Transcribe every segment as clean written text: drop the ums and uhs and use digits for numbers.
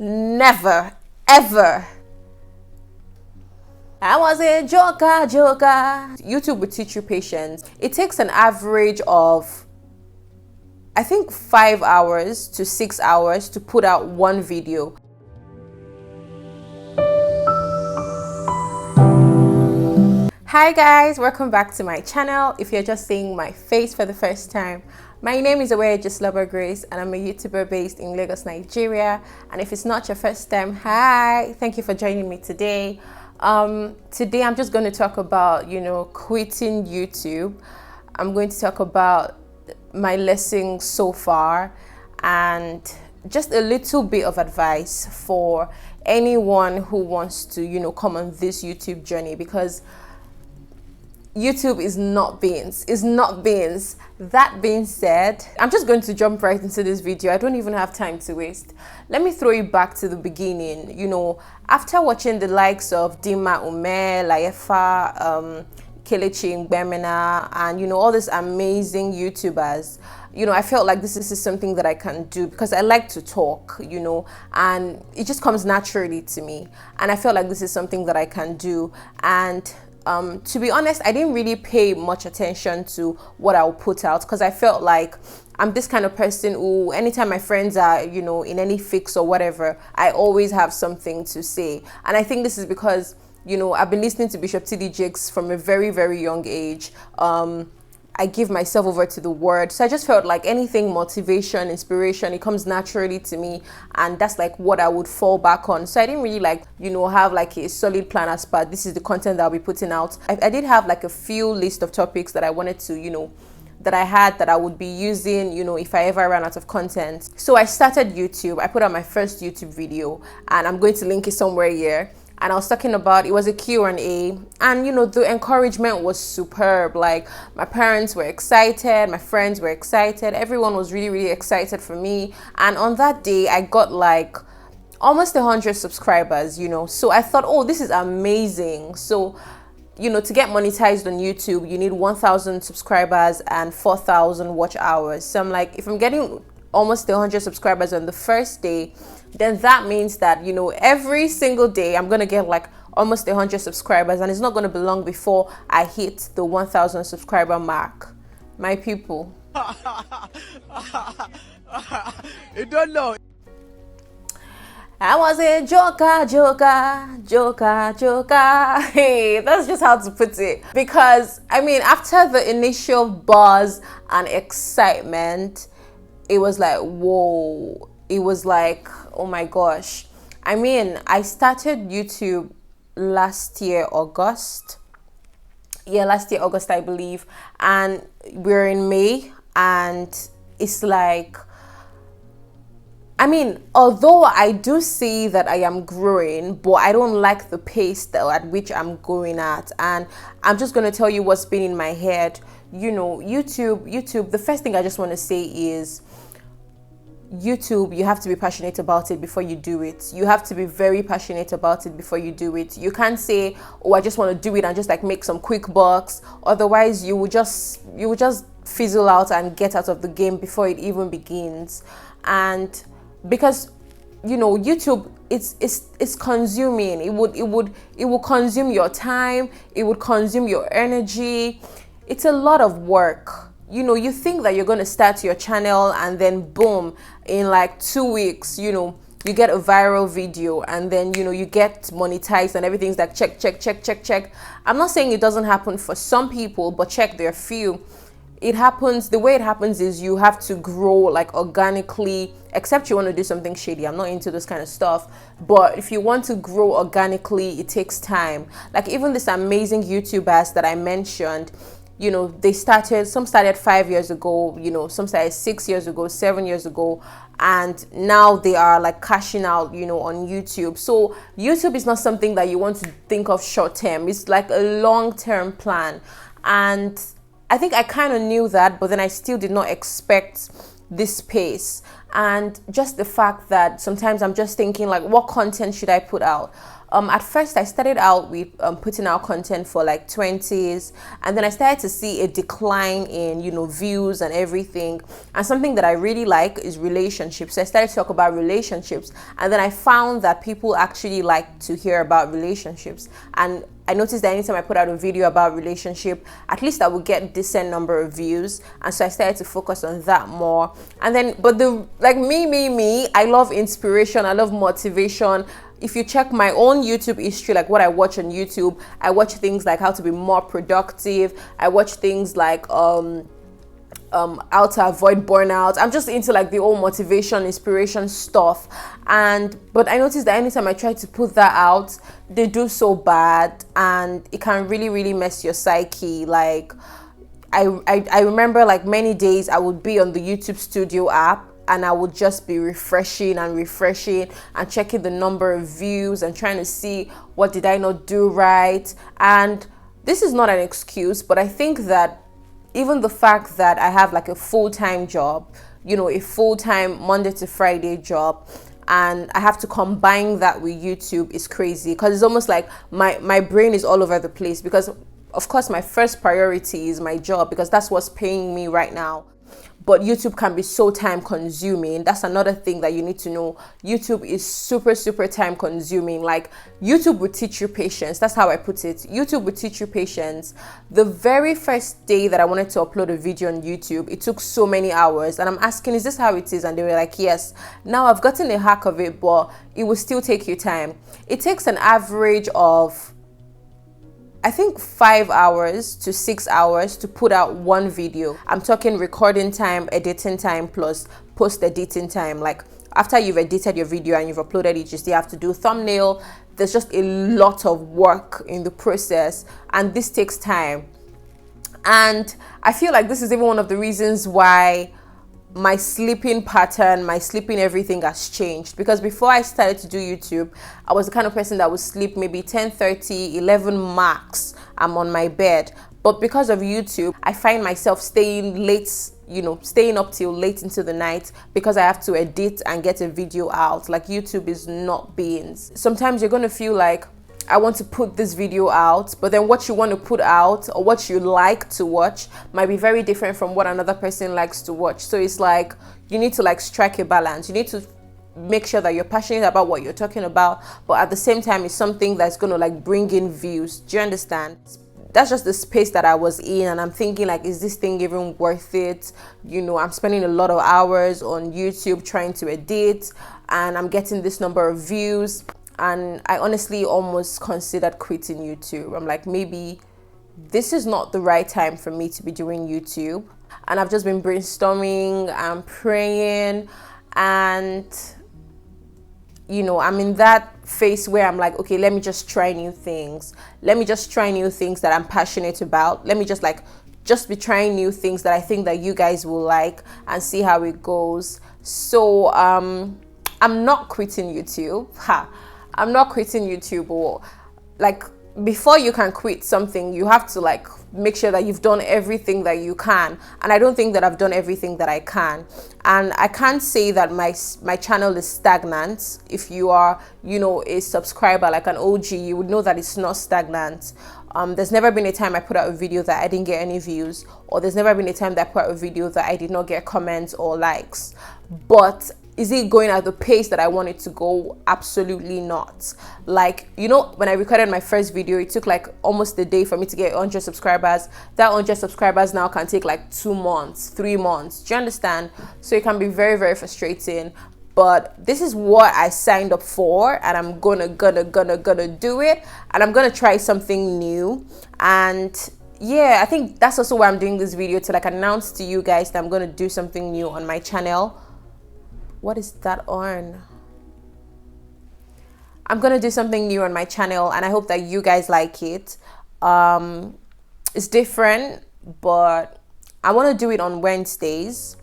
Never, ever. I was a joker. YouTube will teach you patience. It takes an average of, I think, 5 hours to 6 hours to put out one video. Hi guys, welcome back to my channel. If you're just seeing my face for the first time, my name is Grace and I'm a YouTuber based in Lagos, Nigeria. And if it's not your first time, hi, thank you for joining me today. Today I'm just going to talk about, quitting YouTube. I'm going to talk about my lessons so far and just a little bit of advice for anyone who wants to, come on this YouTube journey, because YouTube is not beans. It's not beans. That being said, I'm just going to jump right into this video. I don't even have time to waste. Let me throw you back to the beginning. After watching the likes of dimmaumeh, and all these amazing YouTubers, I felt like this is something that I can do because I like to talk, and it just comes naturally to me. And I felt like this is something that I can do. And to be honest, I didn't really pay much attention to what I'll put out because I felt like I'm this kind of person who, anytime my friends are, in any fix or whatever, I always have something to say. And I think this is because, I've been listening to Bishop T.D. Jakes from a very, very young age. I give myself over to the word. So I just felt like anything motivation, inspiration, it comes naturally to me. And that's like what I would fall back on. So I didn't really have like a solid plan as per this is the content that I'll be putting out. I did have like a few list of topics that I wanted to, that I had that I would be using, if I ever ran out of content. So I started YouTube. I put out my first YouTube video and I'm going to link it somewhere here. And I was talking about, it was a Q&A, and the encouragement was superb. Like, my parents were excited, my friends were excited, everyone was really, really excited for me. And on that day, I got like almost 100 subscribers, So I thought, oh, this is amazing. So, to get monetized on YouTube, you need 1,000 subscribers and 4,000 watch hours. So I'm like, if I'm getting almost 100 subscribers on the first day, then that means that, every single day I'm going to get like almost 100 subscribers, and it's not going to be long before I hit the 1,000 subscriber mark. My people. You don't know. I was a joker. Hey, that's just how to put it. Because, after the initial buzz and excitement, it was like, whoa. It was like, oh my gosh. I started YouTube last year, August. Yeah, last year, August, I believe. And we're in May. And it's like, although I do see that I am growing, but I don't like the pace at which I'm going at. And I'm just going to tell you what's been in my head. YouTube, the first thing I just want to say is, YouTube, you have to be passionate about it before you do it. You have to be very passionate about it before you do it. You can't say, oh, I just want to do it and just like make some quick bucks. Otherwise, you would just fizzle out and get out of the game before it even begins. And because YouTube, it's consuming. It will consume your time. It would consume your energy. It's a lot of work. You think that you're going to start your channel and then boom, in like 2 weeks, you get a viral video and then, you get monetized and everything's like check. I'm not saying it doesn't happen for some people, but check, there are few. It happens, the way it happens is you have to grow like organically, except you want to do something shady. I'm not into this kind of stuff. But if you want to grow organically, it takes time. Like even this amazing YouTubers that I mentioned, some started 5 years ago, some started 6 years ago, 7 years ago, and now they are like cashing out, on YouTube. So YouTube is not something that you want to think of short term. It's like a long-term plan. And I think I kind of knew that, but then I still did not expect this pace. And just the fact that sometimes I'm just thinking like, what content should I put out? At first I started out with putting out content for like 20s, and then I started to see a decline in, you know, views and everything. And something that I really like is relationships. So I started to talk about relationships, and then I found that people actually like to hear about relationships. And I noticed that anytime I put out a video about relationship, at least I would get a decent number of views. And so I started to focus on that more. And then, but I love inspiration. I love motivation. If you check my own YouTube history, like what I watch on YouTube, I watch things like how to be more productive. I watch things like how to avoid burnout. I'm just into like the whole motivation, inspiration stuff. But I noticed that anytime I try to put that out, they do so bad, and it can really, really mess your psyche. Like I remember like many days I would be on the YouTube Studio app, and I would just be refreshing and checking the number of views and trying to see what did I not do right. And this is not an excuse, but I think that even the fact that I have like a full-time job, you know, a full-time Monday to Friday job, and I have to combine that with YouTube is crazy, because it's almost like my brain is all over the place, because of course my first priority is my job because that's what's paying me right now. But YouTube can be so time consuming. That's another thing that you need to know. YouTube is super, super time consuming. Like, YouTube will teach you patience. That's how I put it. YouTube will teach you patience. The very first day that I wanted to upload a video on YouTube, it took so many hours. And I'm asking, is this how it is? And they were like, yes. Now I've gotten a hack of it, but it will still take you time. It takes an average of, I think, 5 hours to 6 hours to put out one video. I'm talking recording time, editing time, plus post editing time. Like, after you've edited your video and you've uploaded it, you still have to do thumbnail. There's just a lot of work in the process, and this takes time. And I feel like this is even one of the reasons why my sleeping pattern, my sleeping everything has changed. Because before I started to do YouTube, I was the kind of person that would sleep maybe 10:30, 11 max. I'm on my bed. But because of YouTube, I find myself staying late, you know, staying up till late into the night, because I have to edit and get a video out. Like, YouTube is not beans. Sometimes you're going to feel like, I want to put this video out, but then what you want to put out or what you like to watch might be very different from what another person likes to watch. So it's like, you need to like strike a balance. You need to make sure that you're passionate about what you're talking about, but at the same time, it's something that's going to like bring in views. Do you understand? That's just the space that I was in, and I'm thinking like, is this thing even worth it? You know, I'm spending a lot of hours on YouTube trying to edit, and I'm getting this number of views. And I honestly almost considered quitting YouTube. I'm like, maybe this is not the right time for me to be doing YouTube. And I've just been brainstorming and praying, and you know, I'm in that phase where I'm like, okay, let me just try new things. Let me just try new things that I'm passionate about. Let me just be trying new things that I think that you guys will like, and see how it goes. So I'm not quitting YouTube. I'm not quitting YouTube. Or like, before you can quit something, you have to like make sure that you've done everything that you can. And I don't think that I've done everything that I can. And I can't say that my channel is stagnant. If you are, you know, a subscriber, like an OG, you would know that it's not stagnant. There's never been a time I put out a video that I didn't get any views, or there's never been a time that I put out a video that I did not get comments or likes. But is it going at the pace that I want it to go? Absolutely not. Like, you know, when I recorded my first video, it took like almost a day for me to get 100 subscribers. That 100 subscribers now can take like 2 months, 3 months. Do you understand? So it can be very, very frustrating. But this is what I signed up for, and I'm gonna do it, and I'm gonna try something new. And yeah, I think that's also why I'm doing this video, to like announce to you guys that I'm gonna do something new on my channel. What is that on? I'm gonna do something new on my channel, and I hope that you guys like it. It's different, but I want to do it on Wednesdays.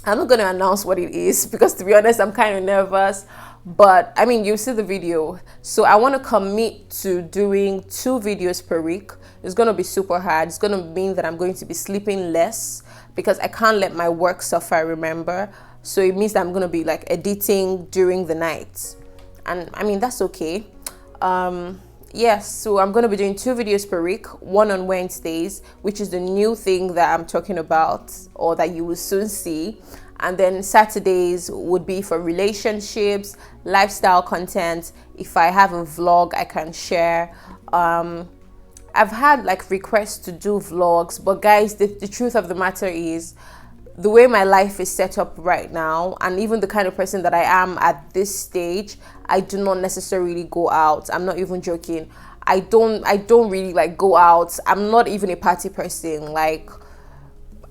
I'm not gonna announce what it is, because to be honest, I'm kind of nervous. But I mean, you see the video. So I want to commit to doing 2 videos per week. It's gonna be super hard. It's gonna mean that I'm going to be sleeping less, because I can't let my work suffer, remember. So it means that I'm going to be like editing during the night. And I mean, that's okay. Yes, so I'm going to be doing 2 videos per week, one on Wednesdays, which is the new thing that I'm talking about, or that you will soon see. And then Saturdays would be for relationships, lifestyle content. If I have a vlog, I can share. I've had like requests to do vlogs, but guys, the truth of the matter is, the way my life is set up right now, and even the kind of person that I am at this stage, I do not necessarily go out. I'm not even joking. I don't really like go out. I'm not even a party person. Like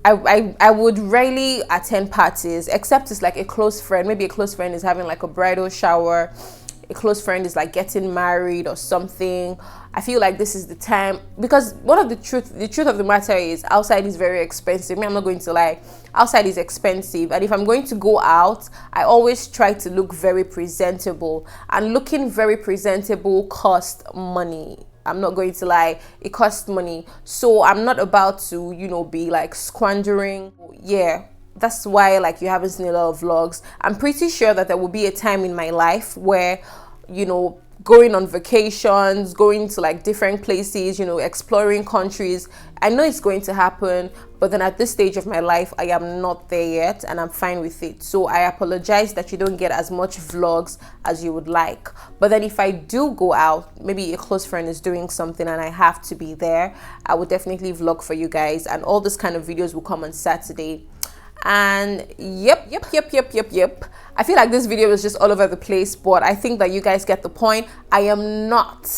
I would rarely attend parties, except it's like a close friend. Maybe a close friend is having like a bridal shower, a close friend is like getting married or something. I feel like this is the time, because one of the truth of the matter is, outside is very expensive. I'm not going to lie, outside is expensive, and if I'm going to go out, I always try to look very presentable, and looking very presentable costs money. I'm not going to lie, it costs money. So I'm not about to, you know, be like squandering. Yeah, that's why like you haven't seen a lot of vlogs. I'm pretty sure that there will be a time in my life where, you know, going on vacations, going to like different places, you know, exploring countries. I know it's going to happen, but then at this stage of my life, I am not there yet, and I'm fine with it. So I apologize that you don't get as much vlogs as you would like. But then if I do go out, maybe a close friend is doing something and I have to be there, I will definitely vlog for you guys, and all this kind of videos will come on Saturday. And yep, I feel like this video is just all over the place, but I think that you guys get the point. I am not,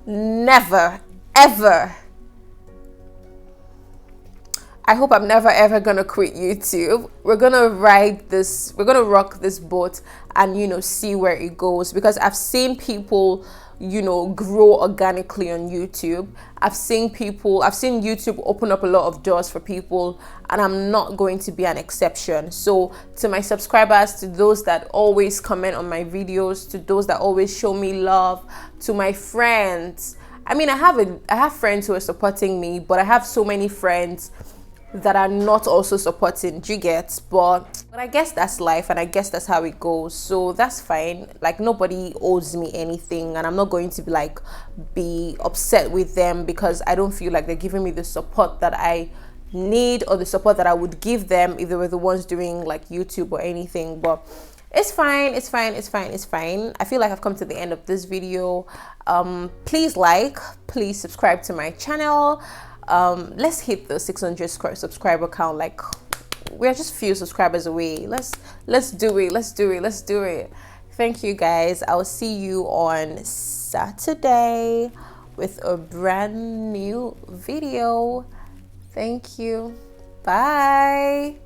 never, ever, I hope I'm never ever gonna quit YouTube. We're gonna ride this, we're gonna rock this boat, and, you know, see where it goes, because I've seen people, you know, grow organically on YouTube. I've seen YouTube open up a lot of doors for people, and I'm not going to be an exception. So to my subscribers, to those that always comment on my videos, to those that always show me love, to my friends, I mean, I have friends who are supporting me, but I have so many friends that are not also supporting. Do you get? But I guess that's life, and I guess that's how it goes, so that's fine. Like, nobody owes me anything, and I'm not going to be upset with them because I don't feel like they're giving me the support that I need, or the support that I would give them if they were the ones doing like YouTube or anything. But it's fine. I feel like I've come to the end of this video. Please subscribe to my channel. Let's hit the 600 subscriber count. Like, we're just few subscribers away. Let's do it. Thank you guys. I'll see you on Saturday with a brand new video. Thank you. Bye.